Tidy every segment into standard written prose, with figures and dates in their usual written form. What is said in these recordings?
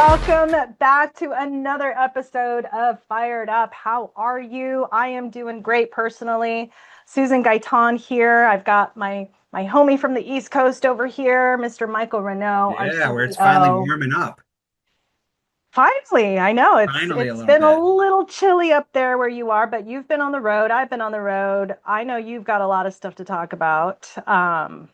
Welcome back to another episode of Fired Up. How are you? I am doing great personally. Susan Gaytan here. I've got my homie from the East Coast over here, Mr. Michael Renaud, our Yeah, where it's finally CEO. warming up. Finally, I know it's Finally, a it's little been a bit. little chilly up there where you are, but you've been on the road. I've been on the road. I know you've got a lot of stuff to talk about. A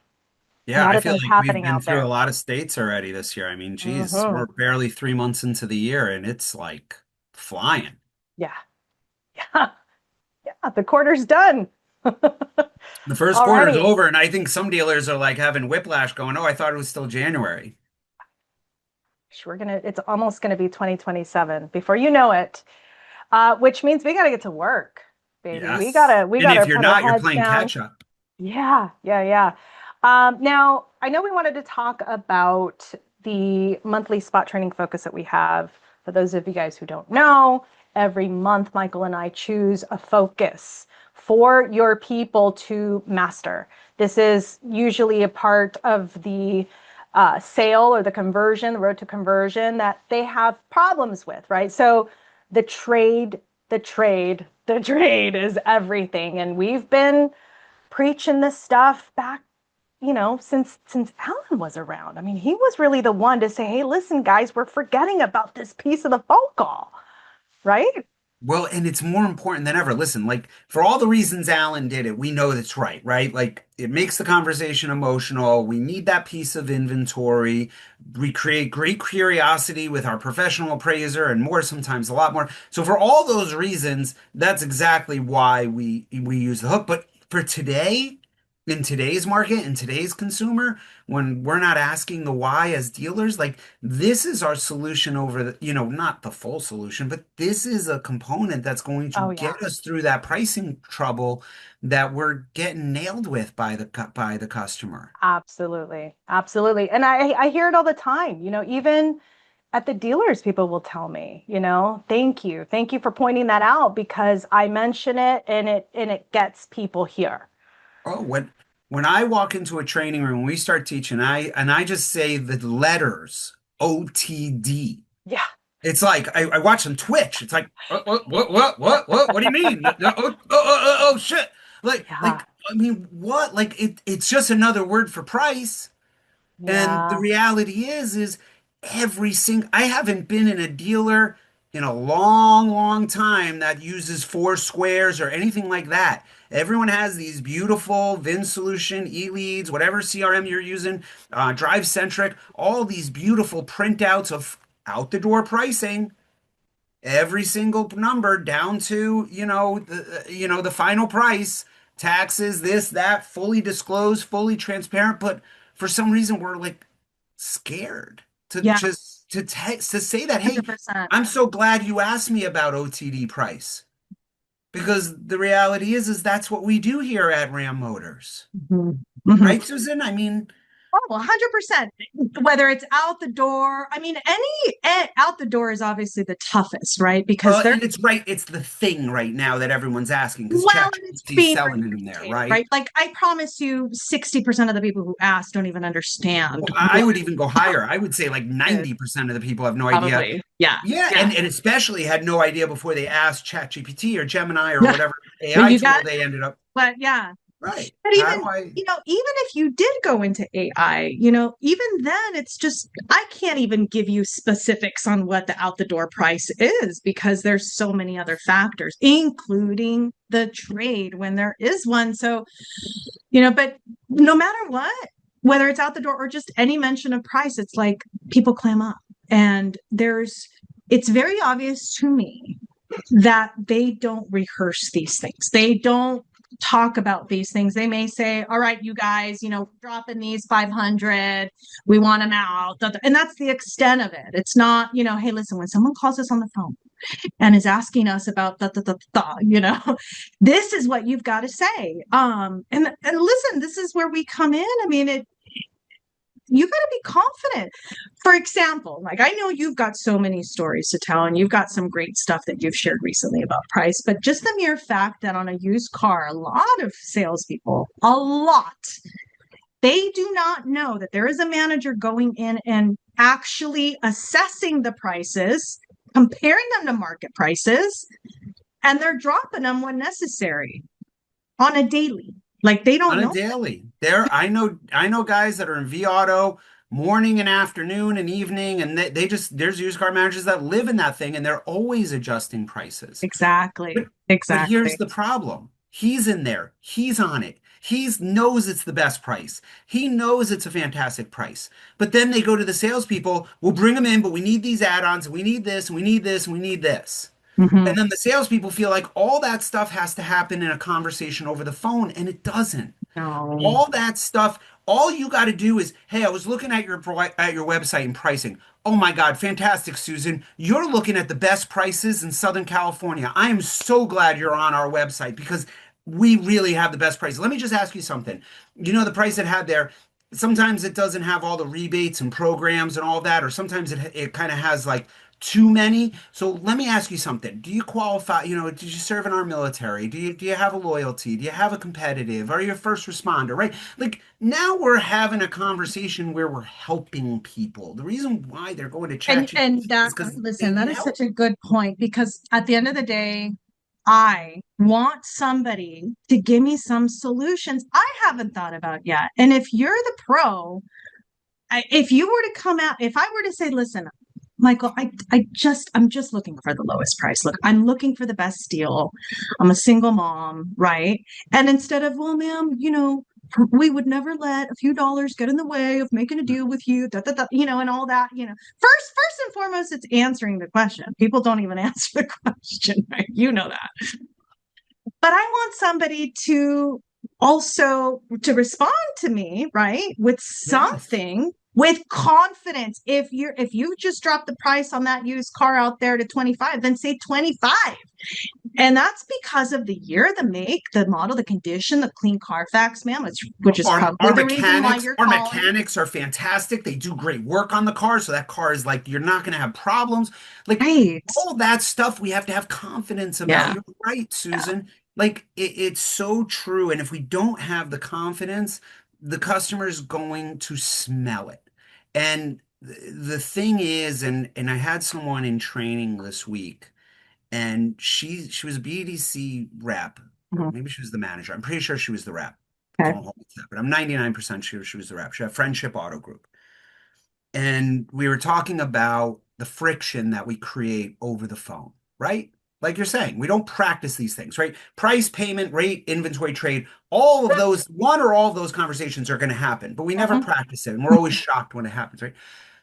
Yeah, lot I of feel things like we've happening been out through a there. lot of states already this year. I mean, geez, Hmm. we're barely 3 months into the year and it's like flying. Yeah, yeah, yeah. The quarter's done. The first quarter's Already. over, and I think some dealers are like having whiplash going, oh, I thought it was still January. It's almost gonna be 2027 before you know it. Which means we gotta get to work, baby. We Yes. gotta we And gotta if you're put our not, you're heads playing down. catch up. Yeah, yeah, yeah. Now I know we wanted to talk about the monthly spot training focus that we have. For those of you guys who don't know, every month Michael and I choose a focus for your people to master. This is usually a part of the sale or the conversion, the road to conversion that they have problems with, right? So the trade, the trade is everything. And we've been preaching this stuff back, since Alan was around. I mean, he was really the one to say, hey, listen, guys, we're forgetting about this piece of the phone call, right? Well, and it's more important than ever. Listen, like for all the reasons Alan did it, we know that's right, right? Like it makes the conversation emotional. We need that piece of inventory. We create great curiosity with our professional appraiser and more, sometimes a lot more. So for all those reasons, that's exactly why we use the hook. But for today, in today's market, in today's consumer, when we're not asking the why as dealers, like this is our solution over not the full solution, but this is a component that's going to Oh, yeah. get us through that pricing trouble that we're getting nailed with by the customer. Absolutely. Absolutely. And I hear it all the time, even at the dealers, people will tell me, thank you. Thank you for pointing that out because I mention it and it gets people here. Oh, when I walk into a training room, we start teaching, I just say the letters OTD. Yeah. It's like I watch some Twitch. It's like what do you mean? Oh, shit! Yeah. I mean, what? Like it's just another word for price. And the Yeah. reality is every single I haven't been in a dealer in a long, long time that uses four squares or anything like that. Everyone has these beautiful Vin Solution, e-leads, whatever CRM you're using, Drive Centric, all these beautiful printouts of out the door pricing, every single number down to, the final price, taxes, this, that, fully disclosed, fully transparent. But for some reason, we're like scared to Yeah. just to say that, hey, 100%. I'm so glad you asked me about OTD price. Because the reality is that's what we do here at Ram Motors. Mhm. Mhm. Right, Susan? I mean, Oh, 100%. Whether it's out the door, I mean, out the door is obviously the toughest, right? Because well, they're, and it's right, it's the thing right now that everyone's asking because well, and it's ChatGPT is being selling it in there, regurgitated, right? right? Like I promise you, 60% of the people who ask don't even understand Well, I what would even go higher. I would say like it is. 90% of the people have no idea. Probably. Yeah. Yeah, Yeah. and especially had no idea before they asked ChatGPT or Gemini or Yeah. whatever Well, AI you got, tool they ended up. but yeah. Right. But How even, do I? even if you did go into AI, even then it's just, I can't even give you specifics on what the out the door price is because there's so many other factors, including the trade when there is one. So, but no matter what, whether it's out the door or just any mention of price, it's like people clam up. And it's very obvious to me that they don't rehearse these things. They don't talk about these things. They may say, all right, you guys, dropping these 500, we want them out. And that's the extent of it. It's not, hey, listen, when someone calls us on the phone and is asking us about this is what you've got to say. And listen, this is where we come in. I mean, you got to be confident. For example, like I know you've got so many stories to tell and you've got some great stuff that you've shared recently about price, but just the mere fact that on a used car, a lot of salespeople, a lot They do not know that there is a manager going in and actually assessing the prices, comparing them to market prices, and they're dropping them when necessary on a daily. Like they don't On a know. daily. I know guys that are in V Auto morning and afternoon and evening, and they just there's used car managers that live in that thing and they're always adjusting prices. Exactly. But here's Exactly. the problem. He's in there. He's on it. He knows it's the best price. He knows it's a fantastic price. But then they go to the salespeople, we'll bring them in, but we need these add-ons, and we need this, and we need this, and we need this. Mm-hmm. And then the salespeople feel like all that stuff has to happen in a conversation over the phone, and it doesn't. No. All that stuff, all you got to do is, hey, I was looking at your website and pricing. Oh my God, fantastic, Susan. You're looking at the best prices in Southern California. I am so glad you're on our website because we really have the best prices. Let me just ask you something. You know the price it had there, sometimes it doesn't have all the rebates and programs and all that, or sometimes it kind of has like too many. So let me ask you something. Do you qualify? Did you serve in our military? Do you have a loyalty? Do you have a competitive? Are you a first responder? Right? Like now we're having a conversation where we're helping people. The reason why they're going to And ChatGPT that, is because they listen, that need is help. such a good point because at the end of the day, I want somebody to give me some solutions I haven't thought about yet. And if you're the pro, if you were to come out, if I were to say, listen, Michael, I'm just looking for the lowest price. Look, I'm looking for the best deal. I'm a single mom, right? And instead of, well, ma'am, we would never let a few dollars get in the way of making a deal with you, and all that, First and foremost, it's answering the question. People don't even answer the question, right? You know that. But I want somebody to also to respond to me, right, with Yes. something with confidence. If you just drop the price on that used car out there to 25, then say 25. And that's because of the year, the make, the model, the condition, the clean Carfax, man, which is Our probably our the reason why mechanics, you're our calling. mechanics are fantastic. They do great work on the car, so that car is like you're not going to have problems. Like Right. all that stuff, we have to have confidence about. Yeah. You're right, Yeah. Susan. Like it's so true. And if we don't have the confidence, the customer is going to smell it. And the thing is, and I had someone in training this week and she was a BDC rep, or Mhm. maybe she was the manager. I'm pretty sure she was the rep. Okay. Don't hold me to that, but I'm 99% sure she was the rep. She had Friendship Auto Group. And we were talking about the friction that we create over the phone, right? Like you're saying, we don't practice these things, right? Price, payment, rate, inventory, trade, all of those, one or all of those conversations are going to happen, but we never Mhm. practice it. And we're always shocked when it happens, right?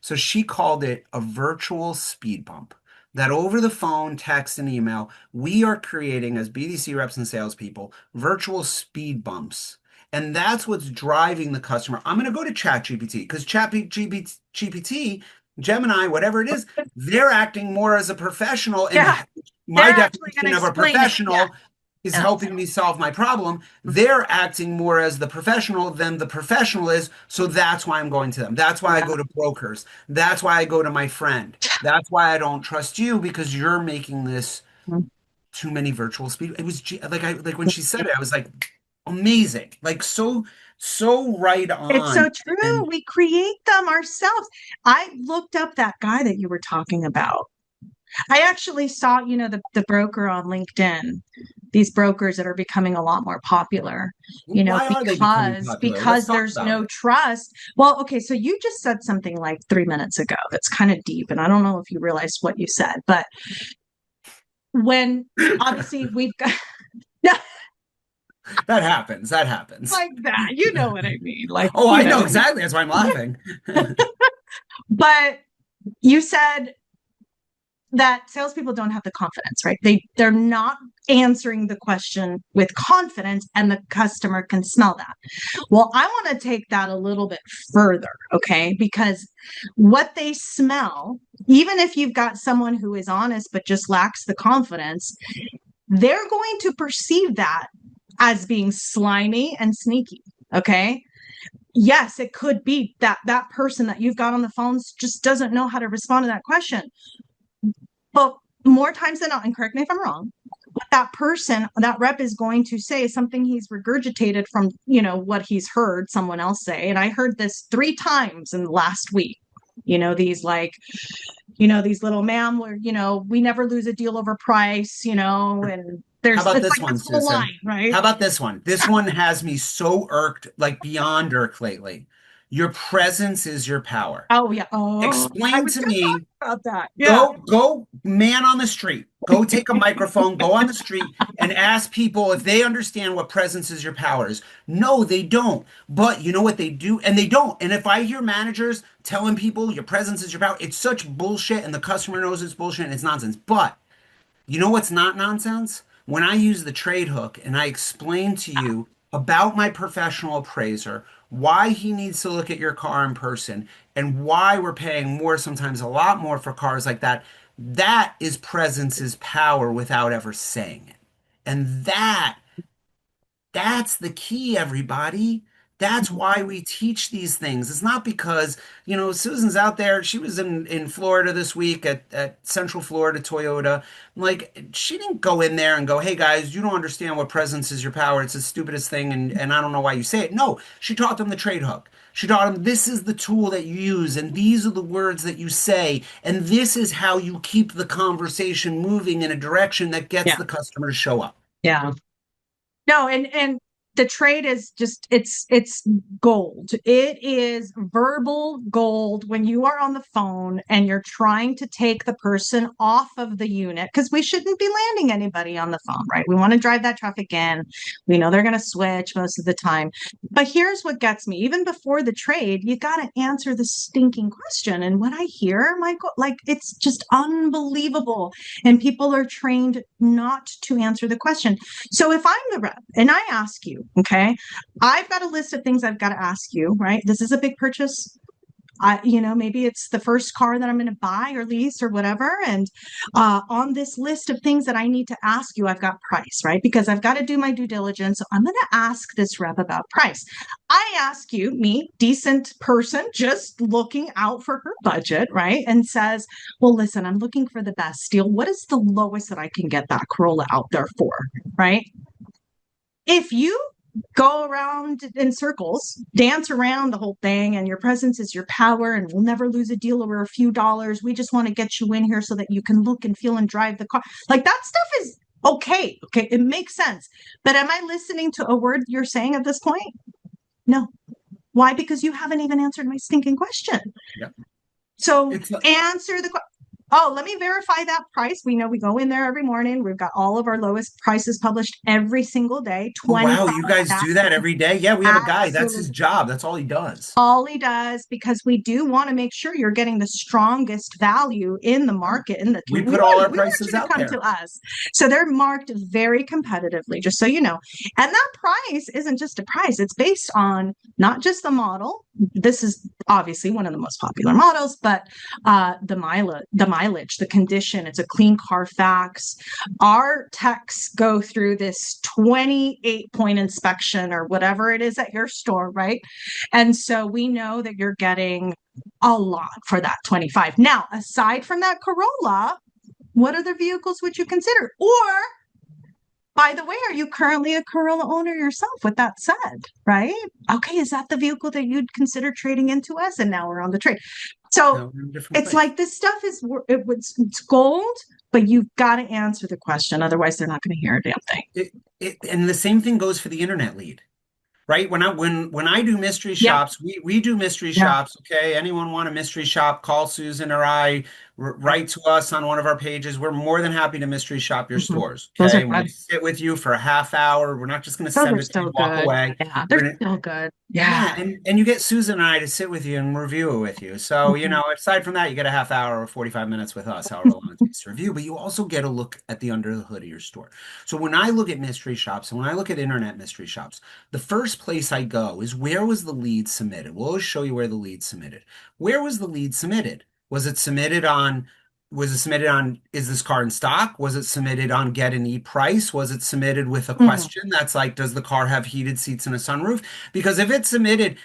So she called it a virtual speed bump. That over the phone, text, and email, we are creating as BDC reps and salespeople virtual speed bumps, and that's what's driving the customer. I'm going to go to ChatGPT because ChatGPT, Gemini, whatever it is, they're acting more as a professional. And Yeah. my They're actually going to definition of a explain it. Yeah. professional is Yeah. helping me solve my problem. They're acting more as the professional than the professional is. So that's why I'm going to them. That's why I Yeah. go to brokers. That's why I go to my friend. That's why I don't trust you because you're making this too many virtual speed. It was like when she said it, I was like, amazing. Like so right It's on. so true. And We create them ourselves. I looked up that guy that you were talking about. I actually saw, the broker on LinkedIn, these brokers that are becoming a lot more popular, why are they becoming because popular? Let's talk there's about no it. trust. Well, okay, so you just said something like 3 minutes ago that's kind of deep, and I don't know if you realized what you said, but when obviously we've got That happens. That happens. like that, you know what I mean? Like, Oh, I know exactly. That's why I'm laughing. but you said that salespeople don't have the confidence, right? They're not answering the question with confidence, and the customer can smell that. Well, I want to take that a little bit further, okay? Because what they smell, even if you've got someone who is honest but just lacks the confidence, they're going to perceive that as being slimy and sneaky, okay? Yes, it could be that that person that you've got on the phones just doesn't know how to respond to that question. But more times than not, and correct me if I'm wrong, what that rep is going to say is something he's regurgitated from, what he's heard someone else say. And I heard this 3 times in the last week. These like, these little, ma'am, where, we never lose a deal over price, and How it's about this like one, this whole Susan? line, right? How about this one? This one has me so irked, like beyond irked lately. Your presence is your power. Oh yeah. Oh, I Explain was to gonna talk me. about that. Yeah. Go man on the street. Go take a microphone, go on the street and ask people if they understand what presence is your powers. No, they don't. But you know what they do? And they don't. And if I hear managers telling people your presence is your power, it's such bullshit and the customer knows it's bullshit and it's nonsense. But you know what's not nonsense? When I use the trade hook and I explain to you about my professional appraiser, why he needs to look at your car in person, and why we're paying more, sometimes a lot more for cars like that, that is presence is power without ever saying it. And that's the key, everybody. That's why we teach these things. It's not because, Susan's out there. She was in Florida this week at Central Florida Toyota. Like, she didn't go in there and go, hey guys, you don't understand what presence is your power. It's the stupidest thing, and I don't know why you say it. No, she taught them the trade hook. She taught them this is the tool that you use, and these are the words that you say, and this is how you keep the conversation moving in a direction that gets Yeah. the customer to show up. Yeah. No, and the trade is just it's gold. It is verbal gold when you are on the phone and you're trying to take the person off of the unit, because we shouldn't be landing anybody on the phone, right? We want to drive that traffic in. We know they're going to switch most of the time. But here's what gets me. Even before the trade, you got to answer the stinking question. And what I hear, Michael, like it's just unbelievable. And people are trained not to answer the question. So if I'm the rep and I ask you, okay, I've got a list of things I've got to ask you, right? This is a big purchase. Maybe it's the first car that I'm going to buy or lease or whatever. And on this list of things that I need to ask you, I've got price, right? Because I've got to do my due diligence. So I'm going to ask this rep about price. I ask you, me, decent person, just looking out for her budget, right? And says, well, listen, I'm looking for the best deal. What is the lowest that I can get that Corolla out there for, right? If you go around in circles, dance around the whole thing, and your presence is your power, and we'll never lose a deal over a few dollars. We just want to get you in here so that you can look and feel and drive the car. Like that stuff is okay. Okay. It makes sense. But am I listening to a word you're saying at this point? No. Why? Because you haven't even answered my stinking question. Yep. So It's answer the question. Oh, let me verify that price. We know we go in there every morning. We've got all of our lowest prices published every single day. Oh, wow, 25. you guys do that every day? Yeah, we have a guy. That's his Absolutely. job. That's all he does. All he does, because we do want to make sure you're getting the strongest value in the market. In the We we put all our we want you prices to out come to there. us. So they're marked very competitively, just so you know. And that price isn't just a price, it's based on not just the model. This is obviously one of the most popular models, but the mileage, the condition. It's a clean Carfax. Our techs go through this 28-point inspection or whatever it is at your store, right? And so we know that you're getting a lot for that 25. Now, aside from that Corolla, what other vehicles would you consider? Or, by the way, are you currently a Corolla owner yourself? With that said, right? Okay, is that the vehicle that you'd consider trading into us? And now we're on the trade. So No, we're in a different it's place. like this stuff it's gold, but you've got to answer the question. Otherwise, they're not going to hear a damn thing. And the same thing goes for the internet lead. Right? When I do mystery Yep. shops, we do mystery Yeah. shops. Okay. Anyone want a mystery shop, call Susan or I, write to us on one of our pages. We're more than happy to mystery shop your Mhm. stores. Those Okay. are And we'll good. sit with you for a half hour. We're not just going to Those send are it to you, still walk good. away. Yeah, We're they're gonna, still good. yeah, Yeah. and you get Susan and I to sit with you and review it with you. So, Mhm. aside from that, you get a half hour or 45 minutes with us, however long it takes to review, but you also get a look at the under the hood of your store. So when I look at mystery shops and when I look at internet mystery shops, the first place I go is where was the lead submitted? We'll always show you where the lead submitted. Where was the lead submitted? Was it submitted on was it submitted on, is this car in stock? Was it submitted on get an e-price? Was it submitted with a Mhm. question that's like, does the car have heated seats and a sunroof? Because if it's submitted,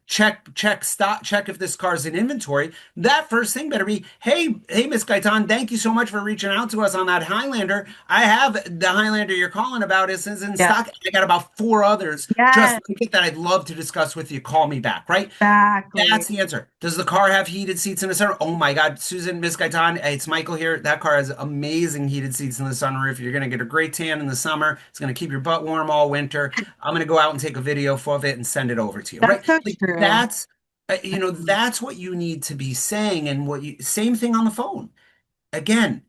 check stock, check if this car's in inventory. That first thing better be, hey, Miss Gaitan, thank you so much for reaching out to us on that Highlander. I have the Highlander you're calling about is in Yeah. stock. I got about four others just Yes, like it that I'd love to discuss with you. Call me back, right? exactly. That's the answer. Does the car have heated seats in the sunroof? Oh my God, Susan, Miss Gaitan, hey, it's Michael here. That car has amazing heated seats in the sunroof. You're gonna get a great tan in the summer. It's gonna keep your butt warm all winter. I'm gonna go out and take a video of it and send it over to you. Right? That's so Like true. Mhm. that's what you need to be saying, and same thing on the phone. Again,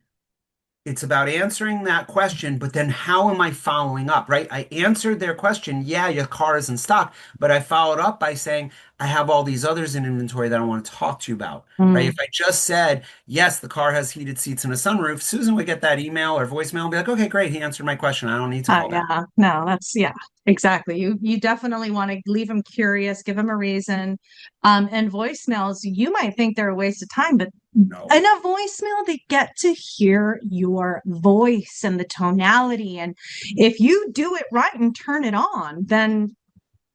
it's about answering that question, but then how am I following up, right? I answered their question, yeah, your car is in stock, but I followed up by saying, I have all these others in inventory that I want to talk to you about, right? If Mm. I just said, yes, the car has heated seats and a sunroof, Susan would get that email or voicemail and be like, okay, great, he answered my question. I don't need to call back. Yeah, no, that's yeah, exactly. You definitely want to leave them curious, give them a reason. And voicemails, you might think they're a waste of time, but No. in a voicemail, they get to hear your voice and the tonality. And if you do it right and turn it on, then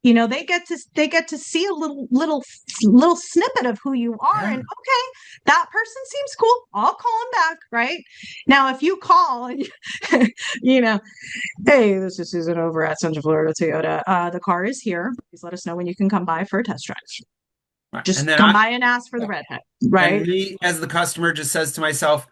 they get to see a little snippet of who you are, and Yeah. okay, that person seems cool, I'll call him back, right? Now if you call and you know hey, this is Susan over at Central Florida Toyota. The car is here. Please let us know when you can come by for a test drive. Right. And Just then come by and ask for the redhead, and right? me as the customer just says to myself,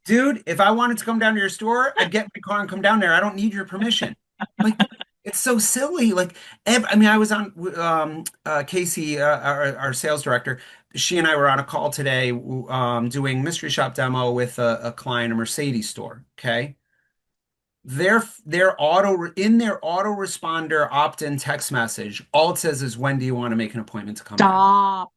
dude, if I wanted to come down to your store, I'd get my car and come down there. I don't need your permission. Like, it's so silly. Like, I mean, I was on Casey, our sales director. She and I were on a call today, doing mystery shop demo with a client, a Mercedes store. Okay, their autoresponder opt-in text message, all it says is, "When do you want to make an appointment to come in?" Stop.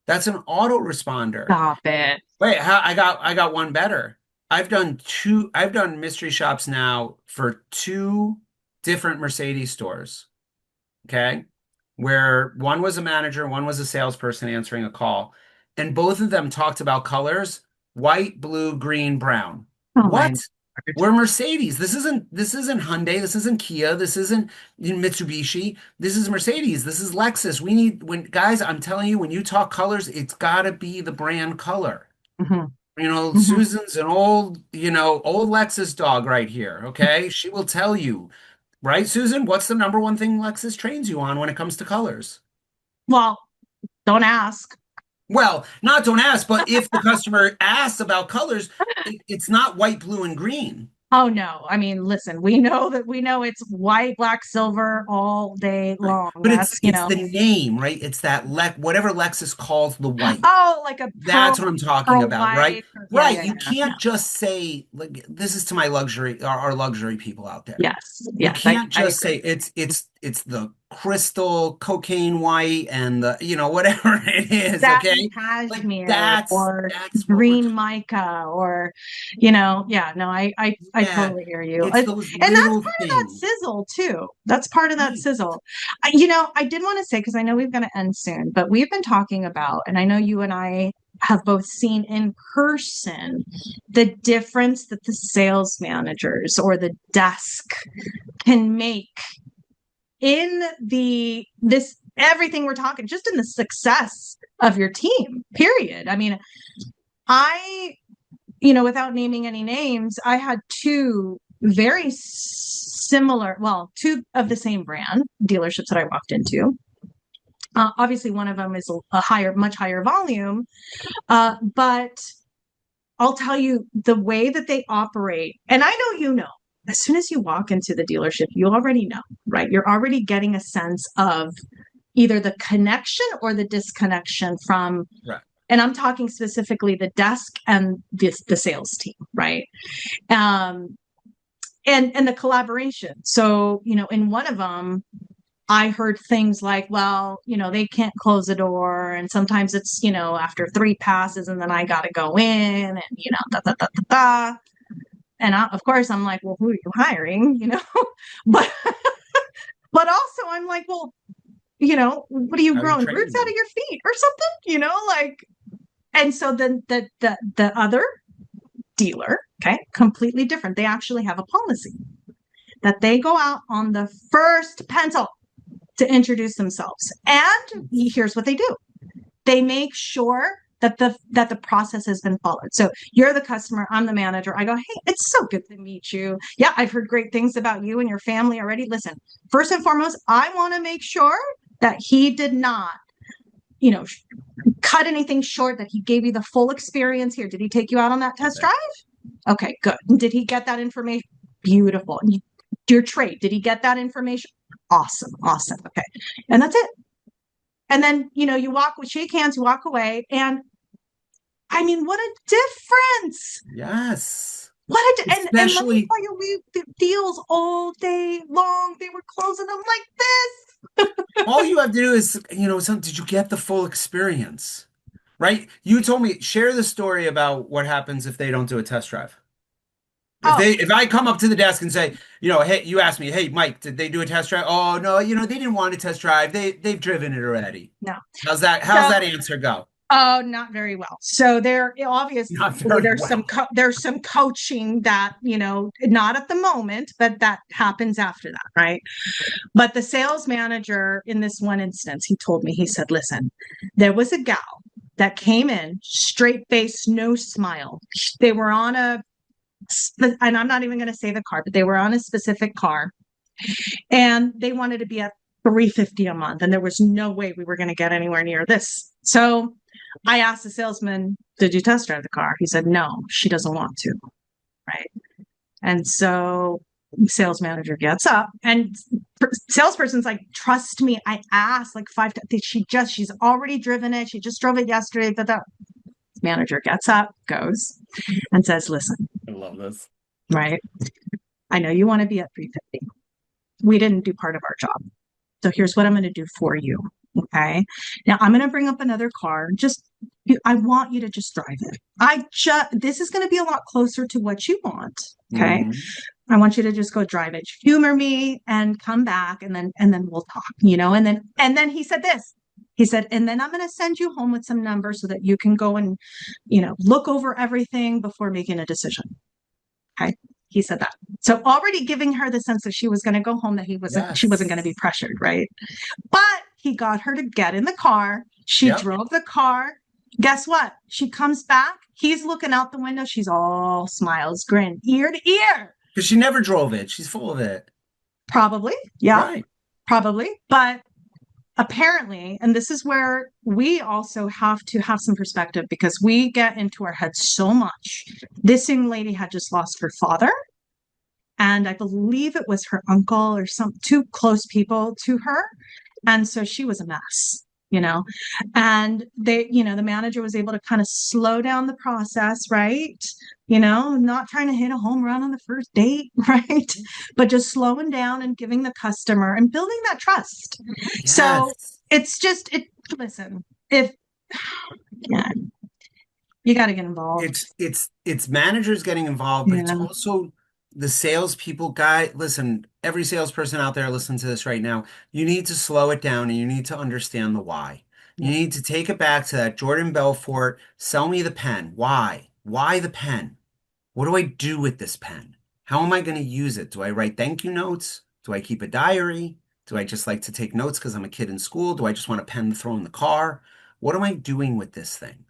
That's an autoresponder. Stop it. Wait, I got one better. I've done mystery shops now for two different Mercedes stores, okay? Where one was a manager, one was a salesperson answering a call, and both of them talked about colors, white, blue, green, brown. Oh my What? Lord. We're Mercedes. This isn't Hyundai, this isn't Kia, this isn't Mitsubishi. This is Mercedes. This is Lexus. We need when guys, I'm telling you, when you talk colors, it's got to be the brand color. Mhm. Mhm. Susan's an old Lexus dog right here. Okay. She will tell you, right, Susan, what's the number one thing Lexus trains you on when it comes to colors? Well, don't ask. Well, not don't ask, but if the customer asks about colors, it's not white, blue, and green. Oh no. I mean, listen, we know it's white, black, silver all day Right. long. But That's, it's the name, right? It's that whatever Lexus calls the white. oh, like a That's what I'm talking pearl about, right? white. Yeah, Right. yeah, You yeah, yeah. can't just say, like, this is to my our luxury people out there. Yes, You yes, can't I just say agree. it's the crystal cocaine white and the whatever it is, Satin okay? Like cashmere that's or what we're green mica or yeah, no, I yeah, totally hear you. it's those And that's little part of that things. sizzle too. That's part of that Right. sizzle. I did want to say, because I know we've got to end soon, but we've been talking about, and I know you and I have both seen in person the difference that the sales managers or the desk can make in the this everything we're talking, just in the success of your team, period. I mean, I without naming any names, I had two very similar, well, two of the same brand dealerships that I walked into. Obviously one of them is a much higher volume, but I'll tell you the way that they operate, and I know as soon as you walk into the dealership, you already know, right? You're already getting a sense of either the connection or the disconnection from, Right. and I'm talking specifically the desk and the sales team, right? Um, and the collaboration. So, in one of them, I heard things like, well, they can't close the door. And sometimes it's, after three passes and then I got to go in and, da, da, da, da, da. And of course I'm like, well, who are you hiring? But, but also I'm like, well, what are you How are you growing roots training out of them? your feet or something? Like, And so then the other dealer, okay, completely different. They actually have a policy that they go out on the first pencil to introduce themselves. And here's what they do. They make sure that the process has been followed. So you're the customer, I'm the manager. I go, hey, it's so good to meet you. Yeah, I've heard great things about you and your family already. Listen, first and foremost, I want to make sure that he did not, you know, cut anything short, that he gave you the full experience here. Did he take you out on that test drive? Okay, good. Did he get that information? Beautiful. Your trade, did he get that information? Awesome. Okay. And that's it. And then, you shake hands, you walk away. And I mean, what a difference. Yes. And let me Especially, tell you, we deals all day long. They were closing them like this. all you have to do is, did you get the full experience? Right? You told me, share the story about what happens if they don't do a test drive. Oh, If I come up to the desk and say, hey, you asked me, hey, Mike, did they do a test drive? Oh, no, they didn't want a test drive. They've driven it already. no. How's that answer go? Oh, not very well. So there obviously Not very there's well. there's some coaching that, not at the moment, but that happens after that, right? But the sales manager in this one instance, he told me, he said, listen, there was a gal that came in, straight face, no smile. They were on and I'm not even going to say the car, but they were on a specific car, and they wanted to be at 350 a month, and there was no way we were going to get anywhere near this. So I asked the salesman, did you test drive the car? He said, no, she doesn't want to. Right. And so the sales manager gets up, and salesperson's like, trust me, I asked like 5 times. She's already driven it. She just drove it yesterday. The manager gets up, goes, and says, listen, I love this. right, I know you want to be at 350. We didn't do part of our job. So here's what I'm going to do for you. Okay. Now I'm going to bring up another car. I want you to just drive it. This is going to be a lot closer to what you want. Okay. Mm-hmm. I want you to just go drive it, humor me, and come back, and then we'll talk, and then he said this. He said, and then I'm going to send you home with some numbers so that you can go and, look over everything before making a decision. Okay. He said that. So already giving her the sense that she was going to go home, that she wasn't going to be pressured, right? But he got her to get in the car. She drove the car. Guess what? She comes back. He's looking out the window. She's all smiles, grin, ear to ear. Because she never drove it. She's full of it. Probably. Yeah. Right. Probably. But apparently, and this is where we also have to have some perspective, because we get into our heads so much. This young lady had just lost her father, and I believe it was her uncle or some two close people to her. And so she was a mess, and the manager was able to kind of slow down the process, right? Not trying to hit a home run on the first date, right? But just slowing down and giving the customer and building that trust. Yes. So it's just, listen, if, yeah, you got to get involved. It's managers getting involved, but it's also the salespeople. Listen, every salesperson out there listening to this right now, you need to slow it down and you need to understand the why. You need to take it back to that Jordan Belfort, sell me the pen. Why? Why the pen? What do I do with this pen? How am I going to use it? Do I write thank you notes? Do I keep a diary? Do I just like to take notes because I'm a kid in school? Do I just want a pen to throw in the car? What am I doing with this thing?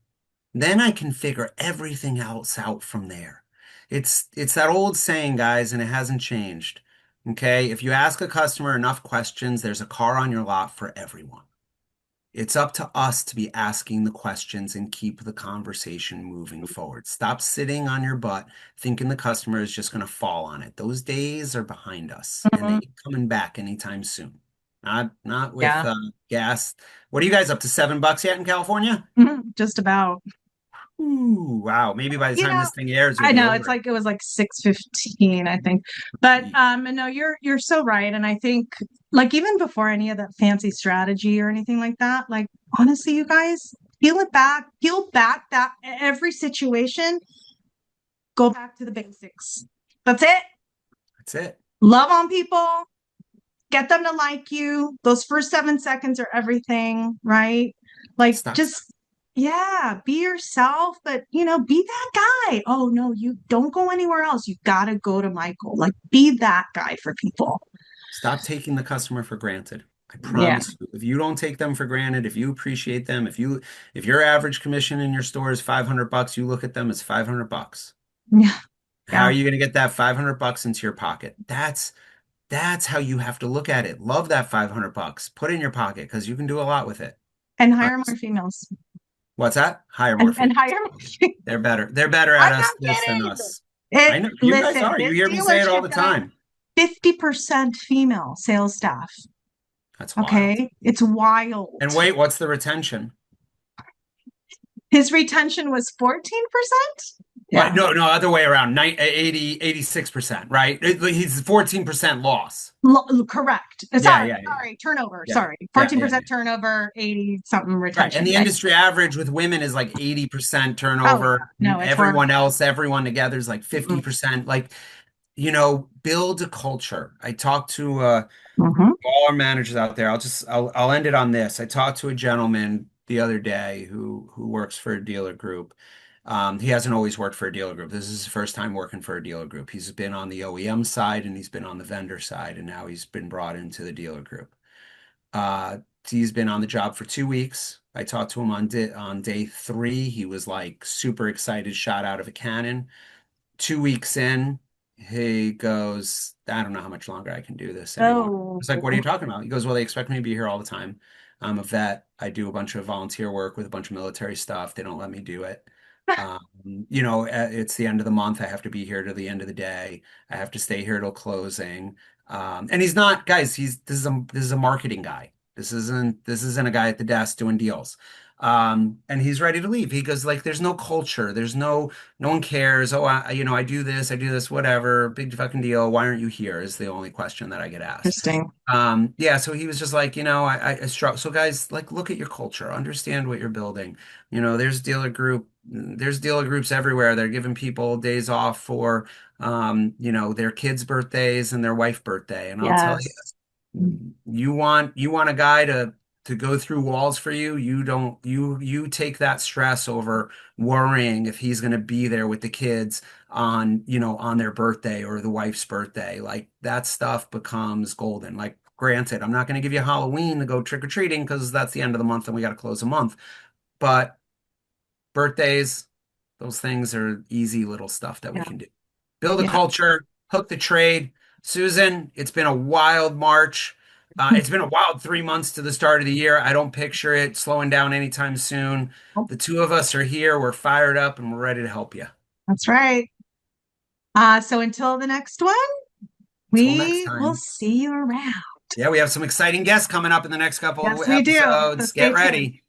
Then I can figure everything else out from there. It's that old saying, guys, and it hasn't changed. Okay? If you ask a customer enough questions, there's a car on your lot for everyone. It's up to us to be asking the questions and keep the conversation moving forward. Stop sitting on your butt thinking the customer is just going to fall on it. Those days are behind us, and they ain't coming back anytime soon. Not with gas. What are you guys up to, $7 yet in California? Just about. Ooh, wow. Maybe by the time this thing airs, I know it was like 6:15, I think. But no, you're so right. And I think, like, even before any of that fancy strategy or anything like that, like, honestly, you guys, peel back that every situation, go back to the basics. That's it. That's it. Love on people, get them to like you. Those first 7 seconds are everything, right? Like, Yeah, be yourself, but be that guy. Oh no, you don't go anywhere else. You gotta go to Michael. Like, be that guy for people. Stop taking the customer for granted. I Yeah, promise you. If you don't take them for granted, if you appreciate them, if your average commission in your store is 500 bucks, you look at them as 500 bucks. yeah, How are yeah. you going to get that 500 bucks into your pocket? That's how you have to look at it. Love that 500 bucks. Put it in your pocket because you can do a lot with it. And Uh, hire more females. what's that? Hire more And females. hire more females. They're better. They're better at I'm us not this than kidding. us. I It know you guys listen, are. You this hear me say it all dealership the got time. 50% female sales staff. That's wild. Okay. It's wild. And wait, what's the retention? His retention was 14%. What? Yeah. No, no, other way around. 86%, right? He's 14% loss. Correct. Yeah, Sorry, yeah, yeah, sorry. Turnover. yeah, Sorry. yeah, yeah, 14% yeah. turnover, 80 something Right. And retention. the Yeah. industry average with women is like 80% Oh, yeah. turnover. No, it's horrible. Everyone else, everyone together is like Mm-mm. 50%. Like, build a culture. I talked to Mhm. all our managers out there. I'll end it on this. I talked to a gentleman the other day who works for a dealer group. He hasn't always worked for a dealer group. This is his first time working for a dealer group. He's been on the OEM side and he's been on the vendor side, and now he's been brought into the dealer group. Uh, he's been on the job for 2 weeks. I talked to him on day three. He was like super excited, shot out of a cannon. 2 weeks in, he goes, I don't know how much longer I can do this anymore. Oh, It's like, what are you talking about? He goes, well, they expect me to be here all the time. I'm a vet. I do a bunch of volunteer work with a bunch of military stuff. They don't let me do it. It's the end of the month. I have to be here till the end of the day. I have to stay here till closing. And he's not, guys, this is a marketing guy. This isn't a guy at the desk doing deals. And he's ready to leave. He goes, like, there's no culture. No one cares. Oh, I do this, whatever. Big fucking deal. Why aren't you here? Is the only question that I get asked. interesting. Yeah, so he was just like, I struggle. So guys, like, look at your culture, understand what you're building. There's dealer groups everywhere. They're giving people days off for, their kids' birthdays and their wife birthday. And I'll tell you, Yes. you want a guy to go through walls for you. You don't you take that stress over worrying if he's going to be there with the kids on their birthday or the wife's birthday. Like, that stuff becomes golden. Like, granted, I'm not going to give you Halloween to go trick or treating because that's the end of the month and we got to close a month. But birthdays, those things are easy little stuff that we Yeah. can do. Build a Yeah. culture, hook the trade. Susan, it's been a wild March. It's been a wild 3 months to the start of the year. I don't picture it slowing down anytime soon. The two of us are here. We're fired up and we're ready to help you. That's right. So until the next one, Until next we will time. see you around. Yeah, we have some exciting guests coming up in the next couple Yes, of we do. So episodes. stay Get tuned. ready.